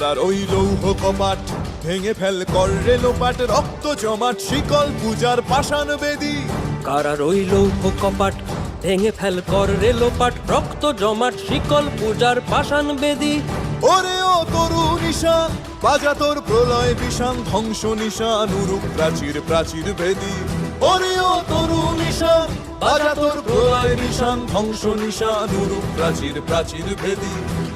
কারার ওই লৌহ কপাট ভেঙে ফেল কর রেলোপাট, রক্ত জমাট শিকল পূজার পাষাণ বেদী। কারার ওই লৌহ কপাট ভেঙে ফেল কর রেলোপাট, রক্ত জমাট শিকল পূজার পাষাণ বেদী। ওরে ও তরু নিশান বাজা তোর প্রলয় বিষান, ধ্বংস নিশান উরুপ প্রাচীর প্রাচীর ভেদী। ওরে ও তরু নিশান বাজা তোর প্রলয় নিশান, ধ্বংস নিশান উরুপ প্রাচীর প্রাচীর ভেদী।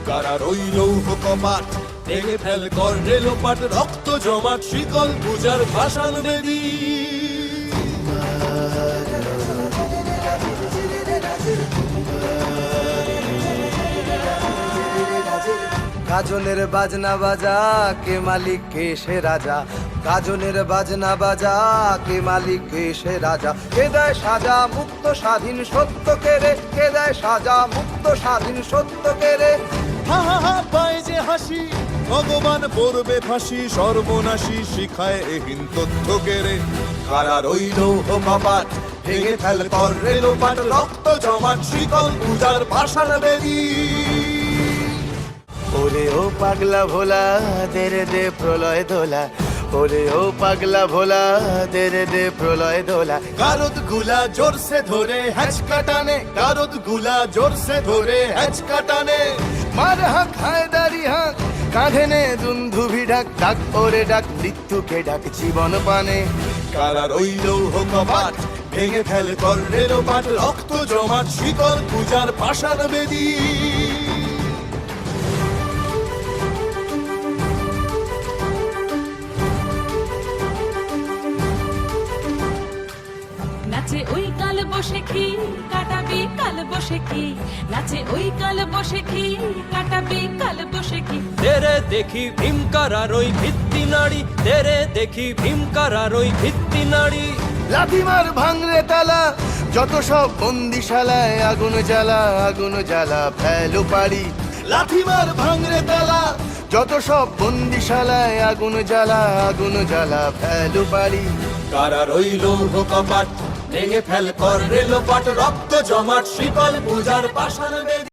কারার ওই লৌহ কপাট ভেঙে ফেল কর রেলোপাট, রক্ত জমাট শিকল পূজার পাষাণ বেদী। গাজনের বাজনা বাজা, কে মালিক কে সে রাজা। গাজনের বাজনা বাজা, কে মালিক কে সে রাজা। কে দেয় সাজা মুক্ত স্বাধীন সত্য কেড়ে, কে দেয় সাজা মুক্ত স্বাধীন সত্য কেড়ে। হা হা হা পায় যে হাসি, ভগবান পড়বে ফাঁসি, সর্বনাশী শিখায় এহীন তথ্য কেড়ে। কারার ওই লৌহ কপাট ভেঙে ফেল কর রেলোপাট, রক্ত জমাট শিকল পূজার পাষাণ বেদী। ওরে ও পাগলা ভোলা দে রে দে প্রলয় দোলা। ওরে ও পাগলা ভোলা দে রে দে প্রলয় দোলা। গারদ গুলা জোরসে ধরে হ্যাচকা টানে, গারদ গুলা জোরসে ধরে হ্যাচকা টানে। মার হাক হায়দারি হাক, কাঁধে নে দুন্ধুভি ডাক। ডাক ওরে ডাক মৃত্যুকে ডাক জীবন পানে। কারার ওই লৌহ কপাট ভেঙে ফেল কর রেলোপাট, রক্ত জমাট শিকল পূজার পাষাণ বেদী। নাচে ওই কাল বসে কি কাটাবি কাল বসে কি, নাচে ওই কাল বসে কি কাটাবি কাল বসে কি। তেরে দেখি ভীমকারার ওই ভিত্তি নাড়ি, তেরে দেখি ভীমকারার ওই ভিত্তি নাড়ি। লাথিমার ভাঙরে তালা, যত সব বন্দিশালায় আগুন জ্বালা আগুন জ্বালা ফেলো পারি। লাথিমার ভাঙরে তালা, যত সব বন্দিশালায় আগুন জ্বালা আগুন জ্বালা ফেলো পারি। কারার ওই লৌহ কপাট ভেঙে ফেল কর রেলোপাট, রক্ত জমাট শিকল পূজার পাষাণ বেদী।